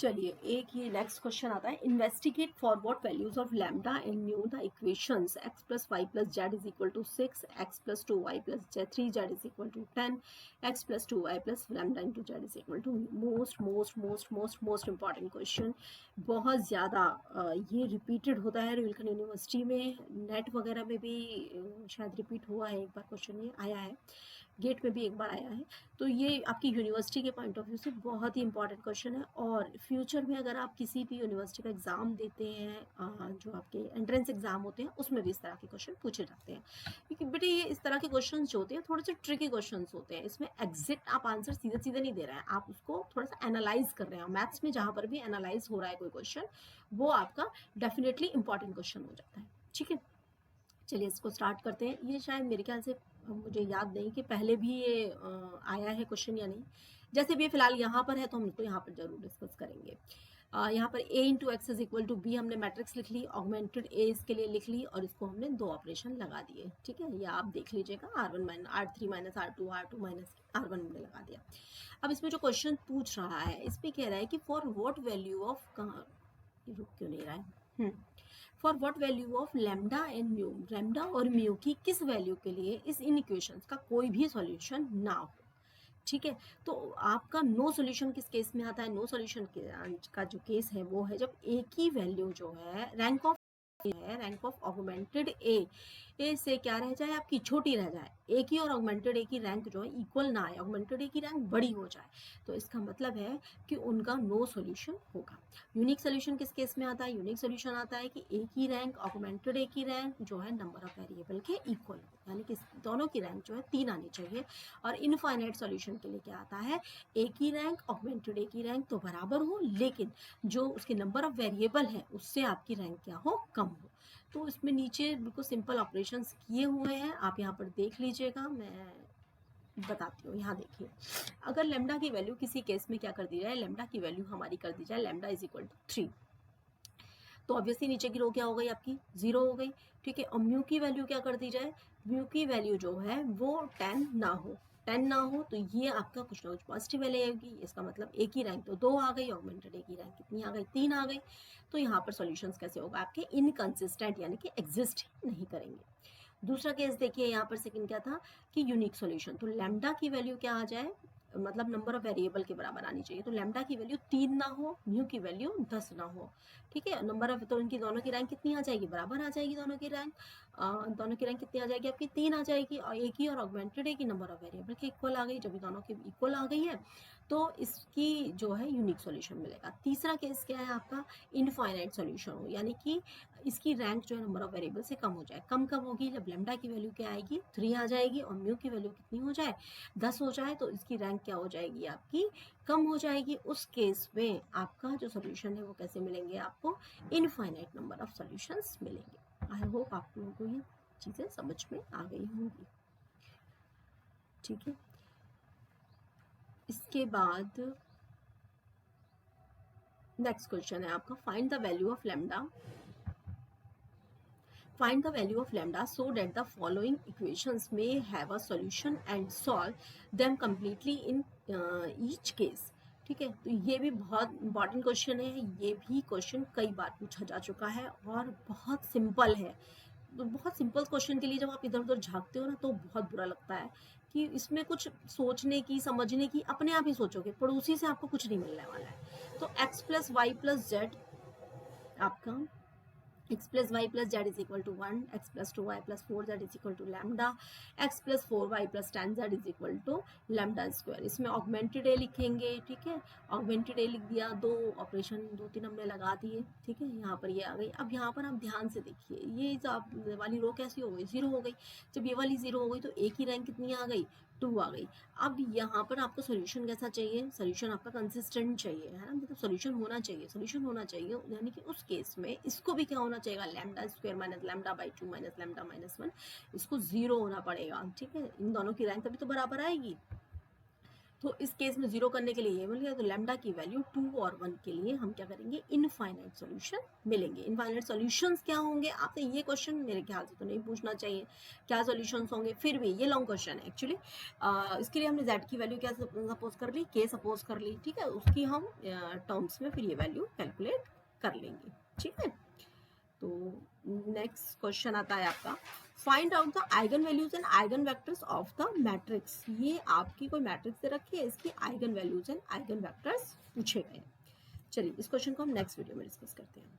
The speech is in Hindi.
चलिए एक ये नेक्स्ट क्वेश्चन आता है, investigate for what values of lambda and mu the equations x plus Y plus Z is equal to 6, x plus 2y plus Z 3 Z is equal to 10, x plus 2y plus lambda into Z is equal to most most most most most important question. बहुत ज़्यादा ये रिपीटेड होता है रुलकन यूनिवर्सिटी में, नेट वगैरह में भी शायद रिपीट हुआ है, एक बार क्वेश्चन ये आया है, गेट में भी एक बार आया है। तो ये आपकी यूनिवर्सिटी के पॉइंट ऑफ व्यू से बहुत ही इंपॉर्टेंट क्वेश्चन है, और फ्यूचर में अगर आप किसी भी यूनिवर्सिटी का एग्ज़ाम देते हैं, जो आपके एंट्रेंस एग्ज़ाम होते हैं उसमें भी इस तरह के क्वेश्चन पूछे जाते हैं। क्योंकि बेटे ये इस तरह के क्वेश्चन जो होते हैं थोड़े से ट्रिकी क्वेश्चन होते हैं, इसमें एग्जैक्ट आप आंसर सीधे सीधे नहीं दे रहे हैं, आप उसको थोड़ा सा एनालाइज कर रहे हैं। मैथ्स में जहाँ पर भी एनालाइज हो रहा है कोई क्वेश्चन, वो आपका डेफिनेटली इंपॉर्टेंट क्वेश्चन हो जाता है। ठीक है, चलिए इसको स्टार्ट करते हैं। ये शायद मेरे ख्याल से, मुझे याद नहीं कि पहले भी ये आया है क्वेश्चन या नहीं। जैसे भी फिलहाल यहाँ पर है तो हम इसको यहाँ पर जरूर डिस्कस करेंगे। यहाँ पर a into X is equal to B हमने मैट्रिक्स लिख ली, ऑगमेंटेड a इसके लिए लिख ली, और इसको हमने दो ऑपरेशन लगा दिए। ठीक है, ये आप देख लीजिएगा, R1 minus R3 minus R2 minus R1 हमने लगा दिया। अब इसमें जो क्वेश्चन पूछ रहा है, इसमें कह रहा है कि फॉर व्हाट वैल्यू ऑफ, कहाँ रुक क्यों नहीं रहा है, for what value of lambda and mu, lambda और म्यू की किस वैल्यू के लिए इस इन इक्वेशंस का कोई भी सॉल्यूशन ना हो। ठीक है, तो आपका नो सॉल्यूशन किस केस में आता है? नो सॉल्यूशन का जो केस है वो है जब एक ही वैल्यू जो है रैंक ऑफ ऑगमेंटेड ए से क्या रह जाए, आपकी छोटी रह जाए, ए की और ऑगमेंटेड ए की रैंक जो है इक्वल ना आए, ऑगमेंटेड ए की रैंक बड़ी हो जाए, तो इसका मतलब है कि उनका नो सॉल्यूशन होगा। यूनिक सॉल्यूशन किस केस में आता है? यूनिक सॉल्यूशन आता है कि ए की रैंक ऑगमेंटेड ए की रैंक जो है नंबर ऑफ वेरिएबल के इक्वल हो, यानी कि दोनों की रैंक जो है 3 आनी चाहिए। और इनफाइनाइट सॉल्यूशन के लिए क्या आता है? ए की रैंक ऑगमेंटेड ए की रैंक तो बराबर हो, लेकिन जो उसके नंबर ऑफ वेरिएबल है उससे आपकी रैंक क्या हो, कम हो। तो इसमें नीचे बिल्कुल सिंपल ऑपरेशंस किए हुए हैं, आप यहाँ पर देख लीजिएगा, मैं बताती हूँ। यहाँ देखिए, अगर लेमडा की वैल्यू किसी केस में क्या कर दी जाए, लेमडा की वैल्यू हमारी कर दी जाए लेमडा इज इक्वल टू 3, तो ऑब्वियसली नीचे की रो क्या हो गई, आपकी 0 हो गई। ठीक है, और म्यू की वैल्यू क्या कर दी जाए, म्यू की वैल्यू जो है वो 10 ना हो, 10 ना हो तो ये आपका कुछ ना कुछ पॉजिटिव वैल्यू आएगी। इसका मतलब ए की रैंक तो 2 आ गई, ऑगमेंटेड ए की रैंक कितनी आ गई, 3 आ गई। तो यहाँ पर सॉल्यूशंस कैसे होगा आपके, इनकंसिस्टेंट, यानी कि एग्जिस्ट नहीं करेंगे। दूसरा केस देखिए, यहाँ पर सेकंड क्या था कि यूनिक सॉल्यूशन, तो लैम्डा की वैल्यू क्या आ जाए, मतलब नंबर ऑफ वेरिएबल के बराबर आनी चाहिए, तो लैम्डा की वैल्यू 3 ना हो, म्यू की वैल्यू 10 ना हो। ठीक है, नंबर ऑफ, तो इनकी दोनों की रैंक कितनी आ जाएगी, बराबर आ जाएगी दोनों की रैंक। दोनों की रैंक कितनी आ जाएगी आपकी, 3 आ जाएगी, और ए की और ऑगमेंटेड ए की नंबर ऑफ वेरिएबल के इक्वल आ गई। जब दोनों की इक्वल आ गई है तो इसकी जो है यूनिक सॉल्यूशन मिलेगा। तीसरा केस क्या है आपका, इनफाइनाइट सॉल्यूशन हो, यानी कि इसकी रैंक जो है नंबर ऑफ वेरिएबल से कम हो जाए। कम कब होगी, जब लेमडा की वैल्यू क्या आएगी, 3 आ जाएगी, और म्यू की वैल्यू कितनी हो जाए, 10 हो जाए, तो इसकी रैंक क्या हो जाएगी आपकी, कम हो जाएगी। उस केस में आपका जो सोल्यूशन है वो कैसे मिलेंगे, आपको इनफाइनाइट नंबर ऑफ सॉल्यूशंस मिलेंगे। आई होप आप लोगों को ये चीज़ें समझ में आ गई होंगी। ठीक है, इसके बाद नेक्स्ट क्वेश्चन है आपका, find the value of lambda, find the value of lambda so that the following equations may have a solution and solve them completely in each case। ठीक है, तो ये भी बहुत इंपॉर्टेंट क्वेश्चन है, ये भी क्वेश्चन कई बार पूछा जा चुका है और बहुत सिंपल है। तो बहुत सिंपल क्वेश्चन के लिए जब आप इधर उधर झाँकते हो ना तो बहुत बुरा लगता है कि इसमें कुछ सोचने की, समझने की, अपने आप ही सोचोगे, पड़ोसी से आपको कुछ नहीं मिलने वाला है। तो x plus Y plus Z आपका x plus y plus z is equal to 1, x plus 2y plus 4z is equal to lambda, x plus 4y plus 10z is equal to lambda square। इसमें ऑगमेंटेड ए लिखेंगे। ठीक है, ऑगमेंटेड ए लिख दिया, दो ऑपरेशन 2-3 हमने लगा दिए। ठीक है, यहाँ पर ये आ गई। अब यहाँ पर आप ध्यान से देखिए, ये जो वाली रो कैसी हो गई, 0 हो गई। जब ये वाली 0 हो गई तो ए की रैंक कितनी आ गई, 2 आ गई। अब यहाँ पर आपको सोल्यूशन कैसा चाहिए, सोल्यूशन आपका कंसिस्टेंट चाहिए, है ना, मतलब सोल्यूशन होना चाहिए, सोल्यूशन होना चाहिए, यानी कि उस केस में इसको भी क्या होना चाहिए, lambda square minus lambda by 2 minus lambda minus 1, इसको 0 होना पड़ेगा। ठीक है, इन दोनों की रैंक तभी तो बराबर आएगी। तो इस केस में जीरो करने के लिए ये मिल गया, तो लैम्डा की वैल्यू 2 और 1 के लिए हम क्या करेंगे, इनफाइनाइट सॉल्यूशन मिलेंगे। इनफाइनाइट सॉल्यूशंस क्या होंगे, आपसे ये क्वेश्चन मेरे ख्याल से तो नहीं पूछना चाहिए क्या सॉल्यूशंस होंगे, फिर भी ये लॉन्ग क्वेश्चन है एक्चुअली। इसके लिए हमने z की वैल्यू क्या सपोज कर ली, k सपोज कर ली, ठीक है, उसकी हम टर्म्स में फिर ये वैल्यू कैलकुलेट कर लेंगे, ठीक है। तो नेक्स्ट क्वेश्चन आता है आपका, find out the eigen values and eigen vectors of the matrix. ये आपकी कोई मैट्रिक्स दे रखी है, इसकी eigen values and eigen vectors पूछे गए हैं। चलिए इस क्वेश्चन को हम नेक्स्ट वीडियो में डिस्कस करते हैं।